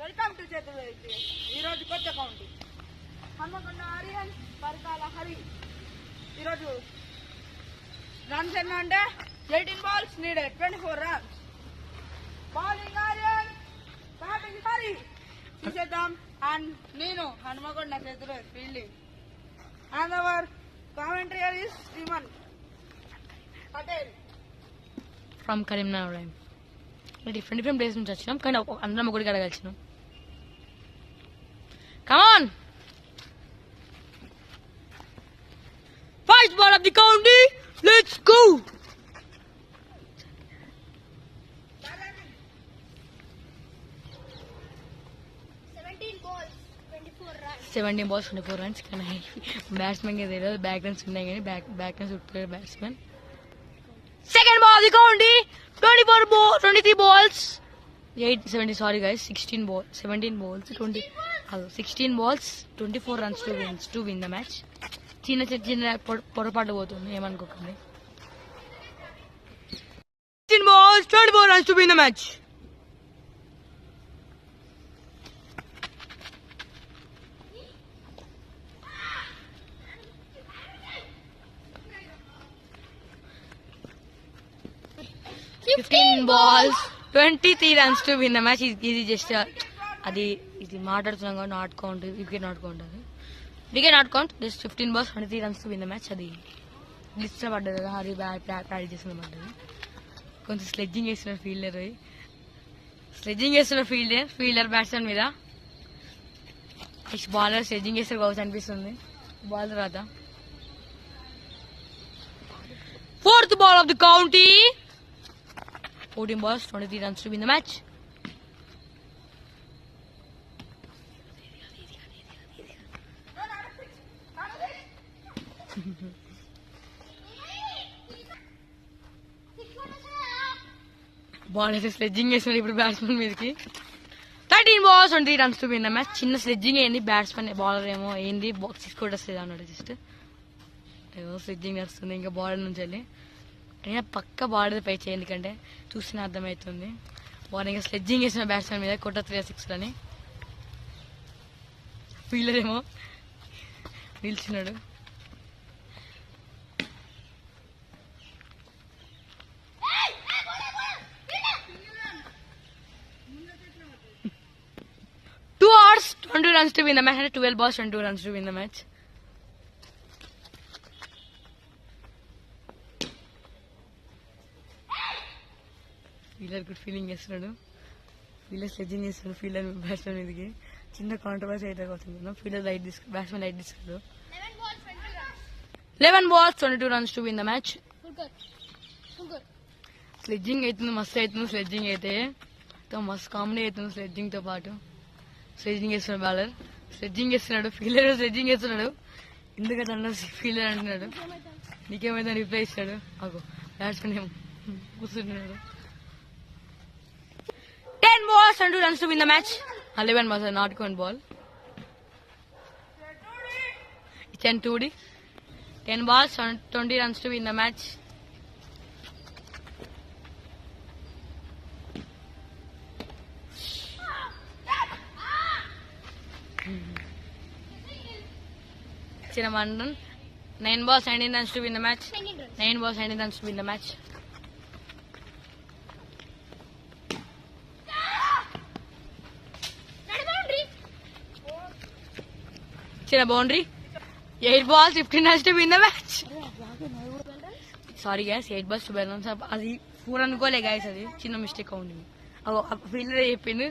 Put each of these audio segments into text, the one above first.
Welcome to చేతులు ఈరోజు కొత్త కౌంటీ హన్మకొండ ఆర్యన్ పరకాల హరి. ఈరోజు రన్స్ ఎన్నో అంటే 18 balls needed 24 runs. Bowling Aryan, batting Hari. చూసేద్దాం. అండ్ నేను హన్మకొండ చేతులు fielding. And our commentary is Steven Patel from Karimnagar. Different place నుంచి వచ్చినాం, కానీ అందరం ఒకటి అడగలిసినాం. Come on, first ball of the county, let's go. 17 balls 24 runs. కానీ బ్యాట్స్మెన్ తెలియదు, బ్యాక్ రన్స్ ఉన్నాయి కానీ బ్యాక్ రన్స్ ఉట్టారు batsmen. Second ball the county, 23 balls 16 balls 16 balls 24 runs to win the match. చిన్న పొరపాటు పోతుంది, ఏమనుకోకండి. 16 balls 24 runs to win the match. Balls 23 runs to win the match. ఇది జస్ట్ ఇది మాట్లాడుతున్నాం కాబట్టి not count, wicket not count. అది wicket not count. Just 15 balls 23 runs to win the match. అది లిస్ట్ లో పడ్డది కదా, హరి ప్రాక్టీస్ చేసిన పడ్డది. కొంచెం స్లెడ్జింగ్ వేస్తున్నారు ఫీల్డర్ బ్యాట్స్మెన్ మీద. నెక్స్ట్ బౌలర్ స్లెడ్జింగ్ వేస్తారు కావచ్చు అనిపిస్తుంది. బాల్ తర్వాత fourth ball of the county, 14 balls 23 runs to win the match. Ball అయితే స్లెడ్జింగ్ వేస్తున్నారు ఇప్పుడు బ్యాట్స్మెన్ మీదకి. 13 balls 23 runs to win the match. చిన్న స్లెడ్జింగ్ అయింది, బ్యాట్స్మెన్ బౌలర్ ఏమో ఏంది బాక్స్ కూడా వస్తుంది అన్నాడు. జస్ట్ ఏమో స్లెడ్జింగ్ వస్తుంది ఇంకా బౌలర్ నుంచి వెళ్ళి. అయినా పక్క బాడీ పై చేయి, ఎందుకంటే చూసిన అర్థమవుతుంది. బౌలింగ్ స్లెడ్జింగ్ వేసిన బ్యాట్స్మెన్ మీద కొట్ట 3 6 అని. ఫీల్డర్ ఏమో నిల్చున్నాడు. Two hours 20 runs to win the match. 12 balls 22 runs to win the match. Fielder good feeling చేస్తున్నాడు, ఫీల్డర్ స్లెడ్జింగ్ చేస్తున్నాడు ఫీల్డర్ బ్యాట్స్మెన్ మీదకి. చిన్న కాంట్రవర్సీ అయితే అవుతుంది. ఫీల్డర్ బ్యాట్స్మెన్ లైట్ తీసుకున్నాడు. 11 balls 22 runs to win the match. Sledging అవుతుంది, మస్తు అవుతుంది. స్లెడ్జింగ్ అయితే మస్తు కామెడీ అవుతుంది. స్లెడ్జింగ్ తో పాటు స్లెడ్జింగ్ చేస్తున్నాడు బౌలర్, స్లెడ్జింగ్ చేస్తున్నాడు ఫీల్డర్, స్లెడ్జింగ్ చేస్తున్నాడు. ఎందుకంటే ఫీల్డర్ అంటున్నాడు, నీకేమైందని రిప్లై ఇస్తాడు. మాకు బ్యాట్స్మెన్ ఏమో కూర్చుంటున్నాడు. 10 balls 22 runs to win the match. 11 was a not count ball. It's 10 balls 20 runs to win the match. Chinamandan 9 balls 19 runs to win the match. 9 balls 19 runs to win the match. చిన్న boundary. 8 balls 15 runs to win the match. Sorry guys, 8 balls 12 runs. అది 4 అనుకోలే guys, అది చిన్న mistake ఉంది. Fielder చెప్పింది.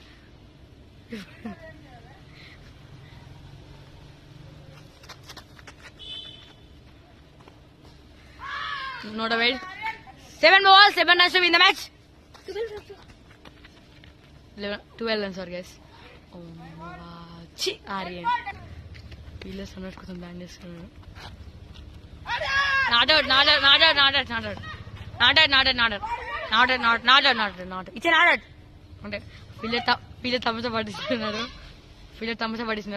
Note avoid. 7 balls 7 runs to win the match. 12 runs sorry guys. Aryan fielders అన్నట్టు కొంచెం ban చేస్తున్నాడు. అంటే ఫీల్డర్ తమస పట్టిస్తున్నారు.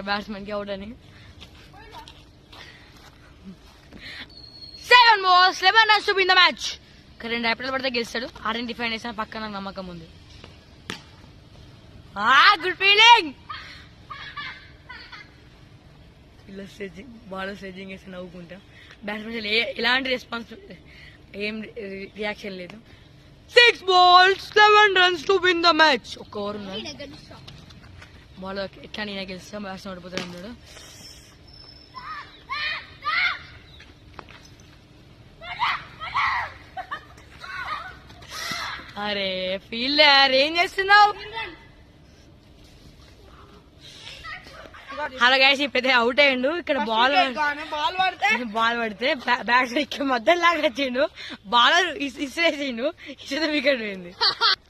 బ్యాట్స్మెన్ కి అవుట్ అని. 7 balls 11 runs to win the match. 2 రైపులు పడితే గెలుస్తాడు. ఆర్యన్ డిఫైన్ చేసిన పక్కన నమ్మకం ఉంది. Good feeling. ఇలా స్లెడ్జింగ్ బాల్ స్లెడ్జింగ్ వేసి నవ్వుకుంటాం. బ్యాట్స్మెన్ ఎలాంటి రెస్పాన్స్ ఏం రియాక్షన్ లేదు. 6 balls 7 runs to win the match. ఒక ఓవర్ ఉన్నాడు. బాల్ ఎట్లా నేనే గెలుస్తాం, బ్యాట్స్మెన్ ఓడిపోతాడు అన్నాడు. అరే ఫీల్డర్ ఏం చేస్తున్నావు? హలో గైస్, ఇప్పుడైతే అవుట్ అయ్యిండు. ఇక్కడ బాల్ పడితే బ్యాట్స్మెన్ ఇక్కడ మధ్యలో లాగా వచ్చిండు. బాలర్ ఇసిరేసిండు, ఇసిరే వికెట్ పోయింది.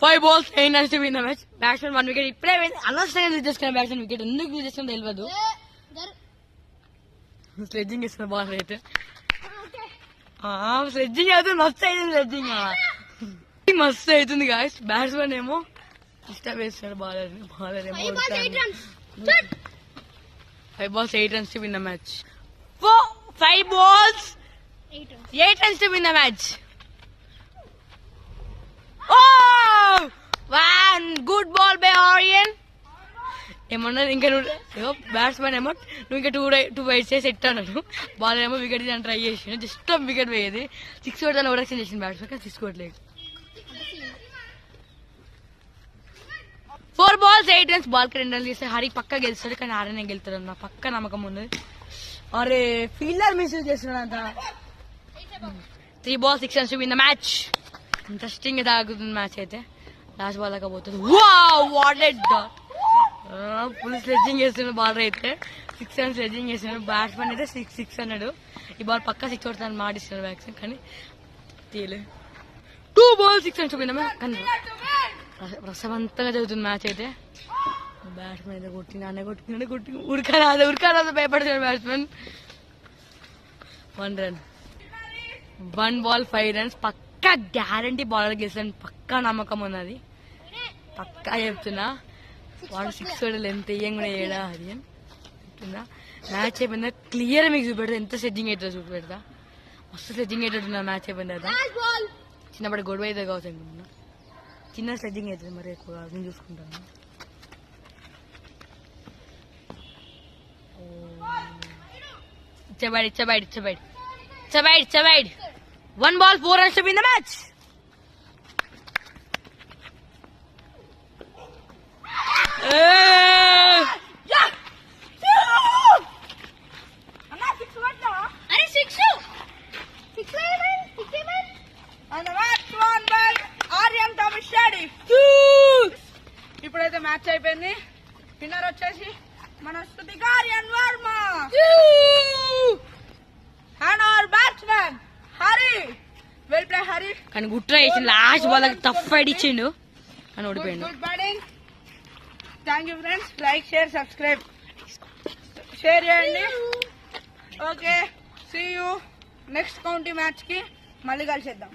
5 balls 9 runs to win the match. Batsmen 1 wicket ఇప్పుడే అనవసరంగా యూజ్ చేసుకున్న బ్యాట్స్మెన్ వికెట్ ఎందుకు యూజ్ చేసుకుని తెలియదు. స్లెడ్జింగ్ ఇస్తున్న బాల్ అయితే స్లెడ్జింగ్ అవుతుంది, మస్తు అవుతుంది స్లెడ్జింగ్, మస్తు అవుతుంది గాయస్. బ్యాట్స్మెన్ ఏమో డిస్టర్బ్ చేస్తున్నాడు బాలర్ ఏమో 5 balls 8 runs to win the match. 5 balls 8 runs to win the match. Oh! One good ball by Aryan. ఏమన్నా ఇంకా నువ్వు బ్యాట్స్మెన్ ఏమో నువ్వు ఇంకా 2 వైడ్స్ చేసి సెట్ అన్నాడు. బాల్ ఏమో వికెట్ తీయడానికి ట్రై చేసిండు, జస్ట్ వికెట్ పోయేది. 6 కొడతాను ఓవరాక్షన్ చేసింది బ్యాట్స్మెన్, కానీ 6 కొట్టలేదు. 4 balls 8 runs. బాల్ కి 2 runs చేస్తే హరి పక్క గెలుస్తాడు, కానీ ఆర్యనే గెలుతాడు అన్న పక్క నమ్మకం ఉన్నది. అరే ఫీల్డర్ మిస్యూజ్ చేస్తున్నాడు అంత. 3 balls 6 runs to win the match. Interesting గా తాగుతుంది మ్యాచ్ అయితే. లాస్ట్ బాల్ దాకా పోతుంది. What a dot. Full sledging చేస్తున్నాడు బాలర్ అయితే. 6 runs స్లెడ్జింగ్ చేస్తున్నాడు. బ్యాట్స్మెన్ అయితే 6 అన్నాడు. ఈ బాల్ పక్క 6 కొడతాను మాటిస్తున్నాడు బ్యాట్స్మెన్, కానీ తీయలే. 2 balls 6 runs to win the match. కానీ రసవంతంగా జరుగుతుంది మ్యాచ్ అయితే. బ్యాట్స్మెన్ అయితే కొట్టి ఉరకారాదు భయపడుతున్నాడు బ్యాట్స్మెన్. 1 run 1 ball 5 runs. పక్కా గ్యారంటీ బౌలర్ గెలుస్తాను, పక్కా నమ్మకం ఉన్నది, పక్కా చెప్తున్నా. వాడు 6 ఎంత ఇయ్యంగా చేయడా అది అని చెప్తున్నా. మ్యాచ్ అయిపోయిందా క్లియర్ మీకు చూపెడతా, ఎంత సెడ్జింగ్ అవుతుందో చూపెడతా. మస్తు సెడ్జింగ్ అవుతుందా మ్యాచ్ అయిపోయిన తర్వాత. చిన్నప్పటి గొడవ అయితే కావచ్చు అనుకుంటున్నా, చిన్న స్లెడ్జింగ్ అవుతుంది మరి ఎక్కువ నేను చూసుకుంటాను. ఇచ్చబైడ్ 1 ball 4 runs to win the match. ఇప్పుడైతే మ్యాచ్ అయిపోయింది. విన్నర్ వచ్చేసి మన Stutika Aryan Varma and our batsmen Hari. Well play Hari. కానీ గుడ్ ట్రై చేసి లాస్ట్ బాల్ టఫ్ ఫైట్ ఇచ్చిండు, కానీ ఓడిపోయిండు. Good batting. Thank you friends. Like share subscribe share చేయండి. Okay, see you next county match కి మళ్ళీ కలిసేద్దాం.